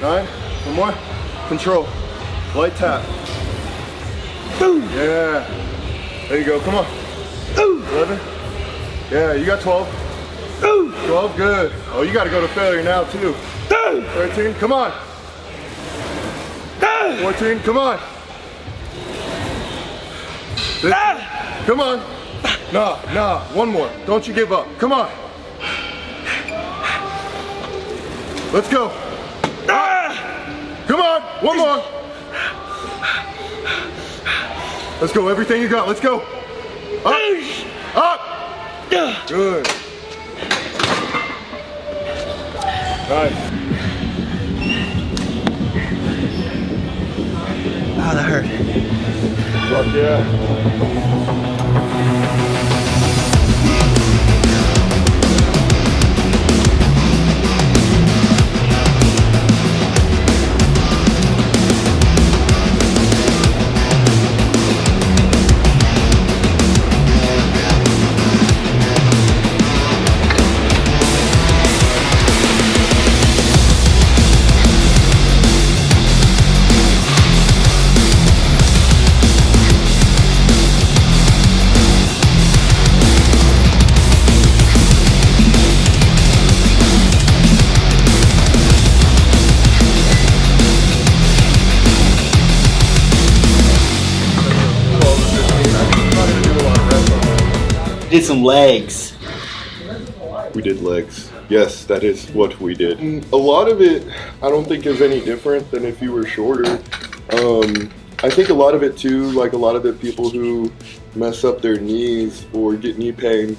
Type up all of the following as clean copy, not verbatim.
9. One more. Control. Light tap. Yeah. There you go. Come on. 11. Yeah, you got 12. 12, good. Oh, you got to go to failure now too. 13, come on. 14, come on. 15, come on. Nah, one more. Don't you give up. Come on. Let's go. Come on, one more. Let's go, everything you got, let's go. Up. Good. Nice. Oh, that hurt. Fuck yeah. Did some legs. We did legs. Yes, that is what we did. A lot of it, I don't think is any different than if you were shorter. I think a lot of it too, like a lot of the people who mess up their knees or get knee pain,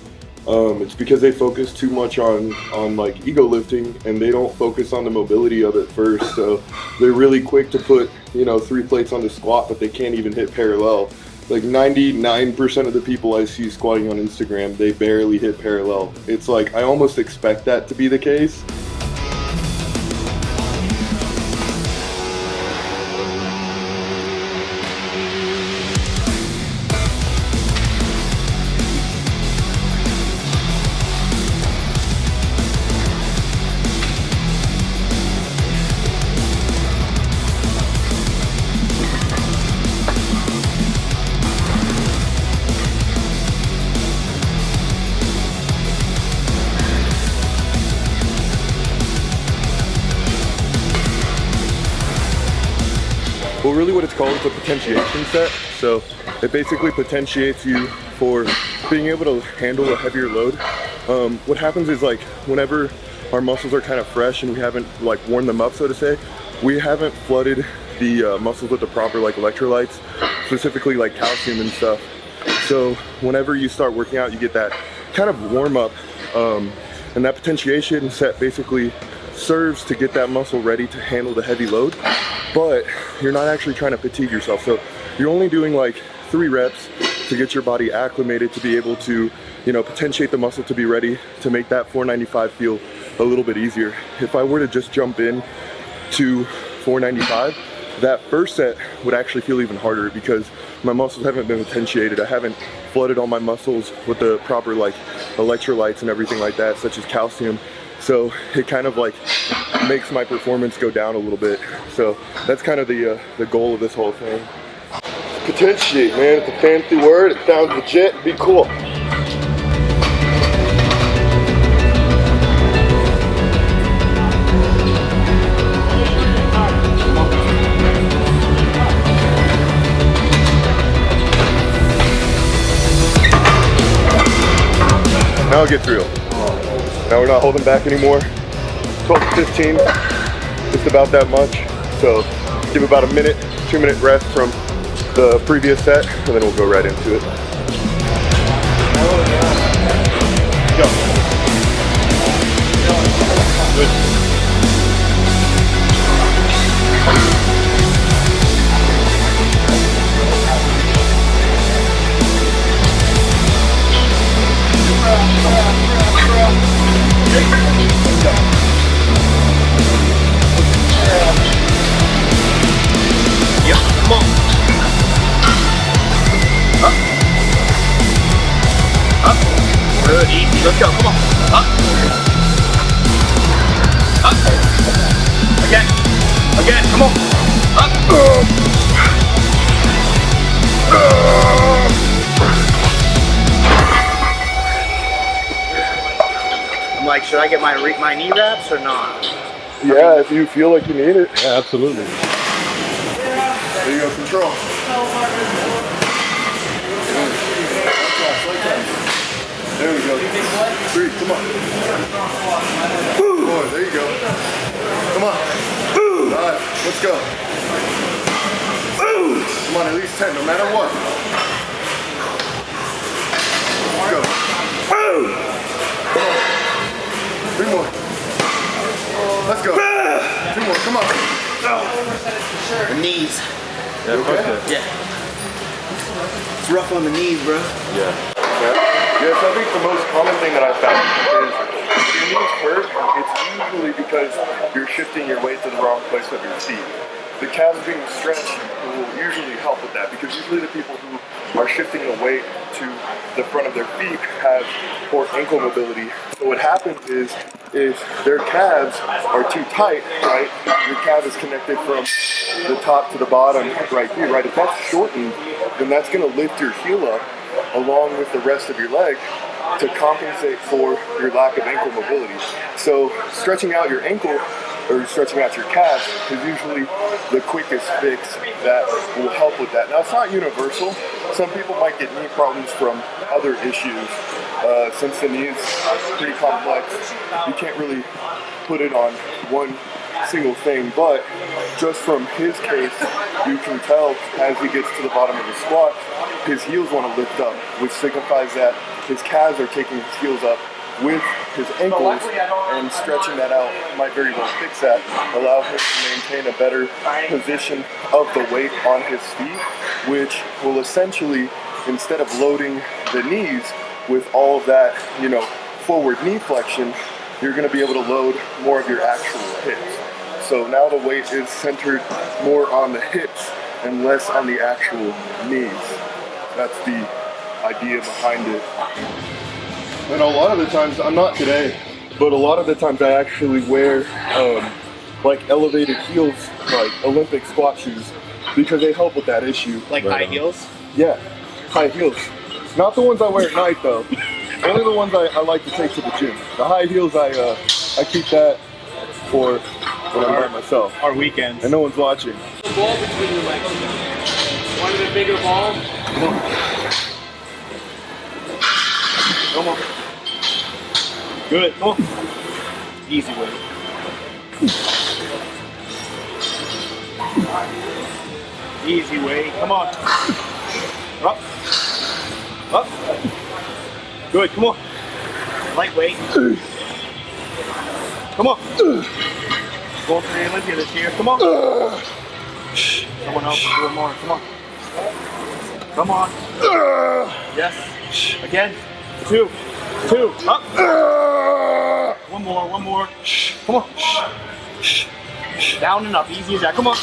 it's because they focus too much on like ego lifting and they don't focus on the mobility of it first. So they're really quick to put, 3 plates on the squat, but they can't even hit parallel. Like 99% of the people I see squatting on Instagram, they barely hit parallel. It's like, I almost expect that to be the case. Well, really what it's called is a potentiation set. So it basically potentiates you for being able to handle a heavier load. What happens is, like, whenever our muscles are kind of fresh and we haven't like worn them up, so to say, we haven't flooded the muscles with the proper like electrolytes, specifically like calcium and stuff. So whenever you start working out, you get that kind of warm up, and that potentiation set basically serves to get that muscle ready to handle the heavy load, but you're not actually trying to fatigue yourself. So you're only doing like 3 reps to get your body acclimated to be able to, potentiate the muscle to be ready to make that 495 feel a little bit easier. If I were to just jump in to 495, that first set would actually feel even harder because my muscles haven't been potentiated. I haven't flooded all my muscles with the proper like electrolytes and everything like that, such as calcium. So it kind of like makes my performance go down a little bit. So that's kind of the goal of this whole thing. Potentiate, man, it's a fancy word. It sounds legit. Be cool. Now it gets real. Now we're not holding back anymore. 12 to 15, just about that much. So give about a minute, 2-minute rest from the previous set, and then we'll go right into it. Go. Good. I get my knee wraps or not? Yeah, if you feel like you need it. Yeah, absolutely. There you go, control. There we go. 3, come on. 4, there you go. Come on. 5, let's go. Come on, at least 10, no matter what. Let's go. Come on. 3 more. Let's go. 2 more, come on. The knees. Yeah, okay. Yeah. It's rough on the knees, bro. Yeah. Yes, I think the most common thing that I found is if your knees hurt, it's usually because you're shifting your weight to the wrong place of your feet. The calves being stretched will usually help with that because usually the people who are shifting the weight to the front of their feet have poor ankle mobility. So what happens is if their calves are too tight, right, your calf is connected from the top to the bottom right here, right? If that's shortened, then that's going to lift your heel up along with the rest of your leg to compensate for your lack of ankle mobility. So stretching out your ankle or stretching out your calf is usually the quickest fix that will help with that. Now it's not universal. Some people might get knee problems from other issues. Since the knee is pretty complex, you can't really put it on one single thing, but just from his case, you can tell as he gets to the bottom of the squat, his heels want to lift up, which signifies that his calves are taking his heels up with his ankles, and stretching that out might very well fix that, allow him to maintain a better position of the weight on his feet, which will essentially, instead of loading the knees with all of that, forward knee flexion, you're going to be able to load more of your actual hips. So now the weight is centered more on the hips and less on the actual knees. That's the idea behind it. And a lot of the times, I'm not today, but a lot of the times I actually wear like elevated heels, like Olympic squat shoes, because they help with that issue. Like high heels? Yeah, high heels. Not the ones I wear at night though. Only the ones I like to take to the gym. The high heels, I keep that for when I'm by myself. Our weekends. And no one's watching. Ball between your legs. One of the bigger balls. Come on. Good. Come on. Easy way. Easy way. Come on. Up. Up. Good. Come on. Lightweight. Come on. Go for the Olympia this year. Come on. Someone else do it more. Come on. Come on. Yes. Again. 2. Up. One more. Come on. Down and up. Easy as that. Come on.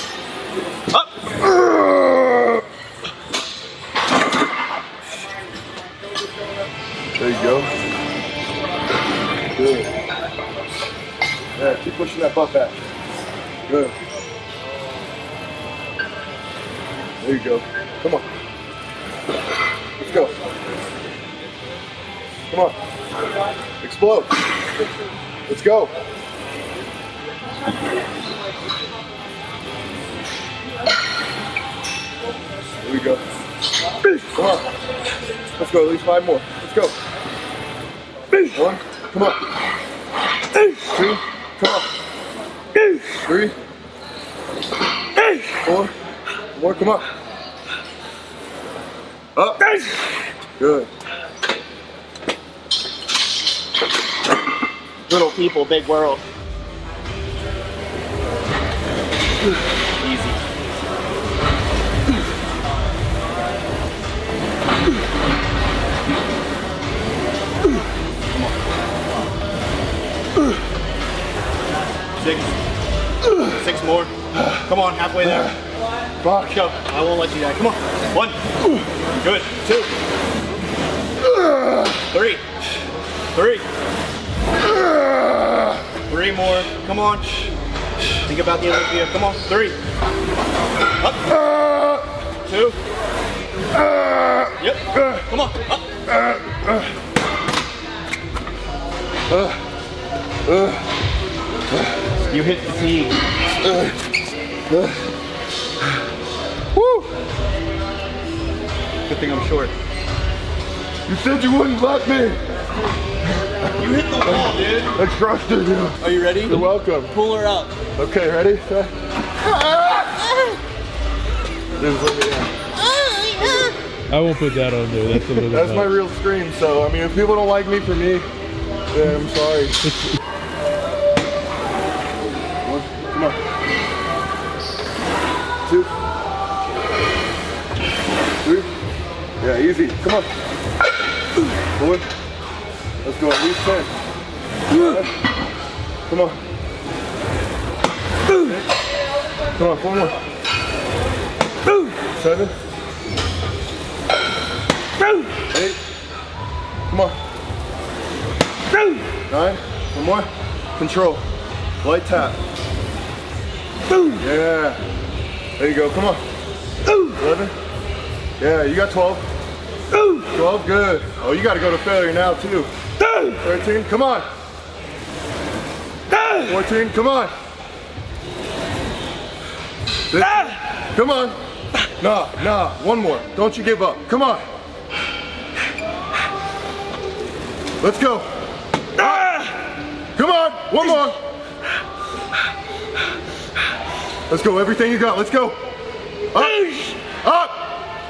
Up. There you go. Good. Yeah, keep pushing that butt back. Good. There you go. Come on. Let's go. Come on. Explode. Let's go. There we go. Come on. Let's go. At least 5 more. Let's go. 1. Come on. 2. Come on. 3. 4. More. Come on. Up. Good. Little people, big world. Easy. Six more. Come on, halfway there. Fuck. Shove. I won't let you die. Come on. 1. Good. 2. 3. 3 more. Come on. Think about the Olympia. Come on. 3. Up. 2. Yep. Come on. Up. You hit fatigue. Woo! Good thing I'm short. You said you wouldn't let me. You hit the wall, dude. I trusted you. Are you ready? You're welcome. Pull her up. Okay, ready? Just let me down. I won't put that on there. That's a little That's my real scream, so I mean, if people don't like me for me, then I'm sorry. One, come on. Two. Three. Yeah, easy. Come on. Four. Let's go at least 10. Come on. Come on, one more. 7. 8. Come on. 9. One more. Control. Light tap. Yeah. There you go. Come on. 11. Yeah, you got 12. 12. Good. Oh, you got to go to failure now too. 13. Come on. 14. Come on. 15. Come on. Nah. One more. Don't you give up. Come on. Let's go. Come on. One more. Let's go. Everything you got. Let's go. Up.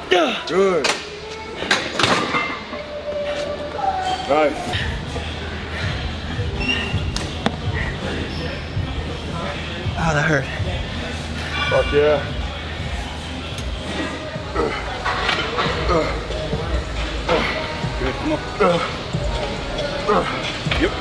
Good. Nice. Oh, that hurt. Fuck yeah. Good, come on. Yep.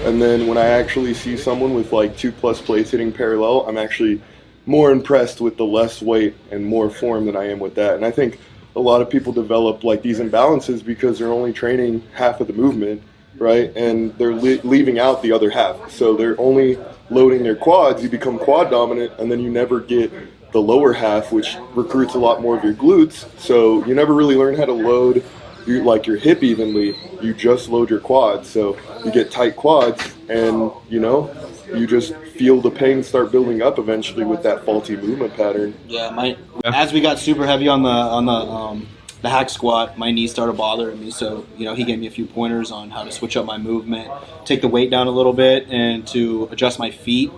And then when I actually see someone with like 2+ plates hitting parallel, I'm actually more impressed with the less weight and more form than I am with that. And I think a lot of people develop like these imbalances because they're only training half of the movement, right? And they're leaving out the other half. So they're only loading their quads, you become quad dominant, and then you never get the lower half, which recruits a lot more of your glutes. So you never really learn how to load your hip evenly. You just load your quads. So you get tight quads, and you just feel the pain start building up eventually with that faulty movement pattern. Yeah, as we got super heavy on the hack squat, my knees started bothering me. So he gave me a few pointers on how to switch up my movement, take the weight down a little bit, and to adjust my feet.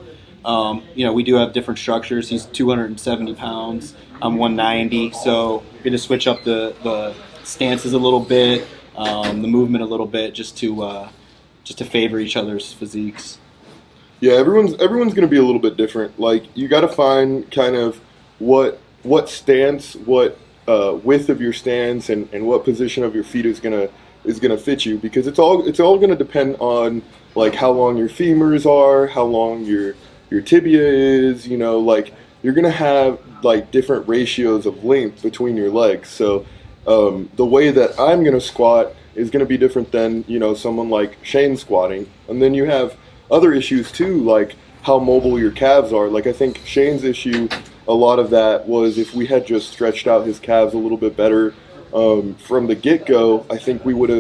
We do have different structures. He's 270 pounds. I'm 190. So we're going to switch up the stances a little bit, the movement a little bit, just to favor each other's physiques. Yeah, everyone's going to be a little bit different. Like, you got to find kind of what stance, what width of your stance, and what position of your feet is gonna fit you, because it's all going to depend on like how long your femurs are, how long your tibia is. Like, you're going to have like different ratios of length between your legs. So the way that I'm going to squat is going to be different than someone like Shane squatting. And then you have other issues too, like how mobile your calves are. Like, I think Shane's issue, a lot of that was if we had just stretched out his calves a little bit better from the get-go, I think he would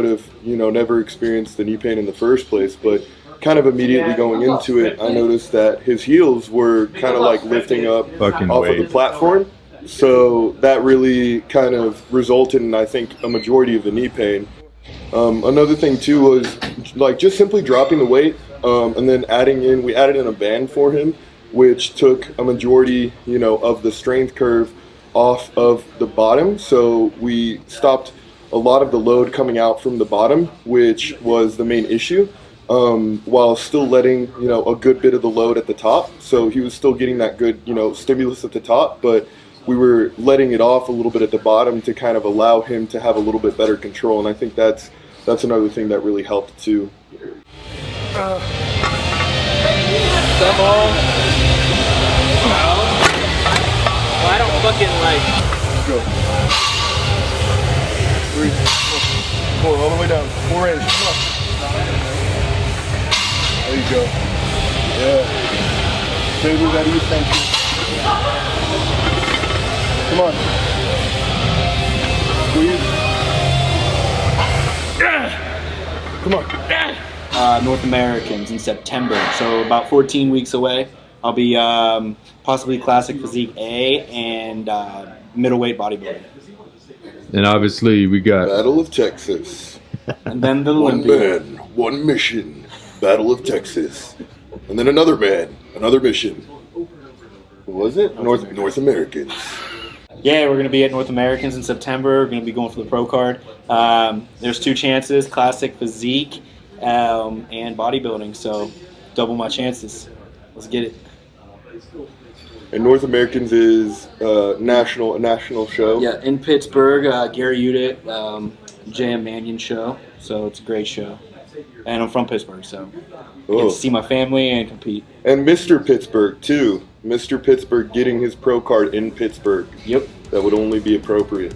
have never experienced the knee pain in the first place. But kind of immediately going into it, I noticed that his heels were kind of like lifting up off of the platform. So that really kind of resulted in, I think, a majority of the knee pain. Another thing too was like just simply dropping the weight, and then we added in a band for him, which took a majority, of the strength curve off of the bottom. So we stopped a lot of the load coming out from the bottom, which was the main issue, while still letting, a good bit of the load at the top. So he was still getting that good, stimulus at the top, but we were letting it off a little bit at the bottom to kind of allow him to have a little bit better control. And I think that's another thing that really helped too. Come on. Well, I don't fucking like. Go. 3, 4, all the way down. 4 inch. Come on. There you go. Yeah. Saber ready, essential. Come on. Squeeze. Come on. North Americans in September, so about 14 weeks away. I'll be possibly classic physique A and middleweight bodybuilding. And obviously we got Battle of Texas. And then the One Olympia. man, one mission. Battle of Texas. And then another man, another mission. What was it? North Americans. Yeah, we're going to be at North Americans in September. We're going to be going for the pro card. There's 2 chances, classic physique and bodybuilding, so double my chances. Let's get it. And North Americans is a national show. Yeah, in Pittsburgh, Gary Udit, J.M. Mannion show, so it's a great show. And I'm from Pittsburgh, so I get to see my family and compete. And Mr. Pittsburgh, too. Mr. Pittsburgh getting his pro card in Pittsburgh. Yep. That would only be appropriate.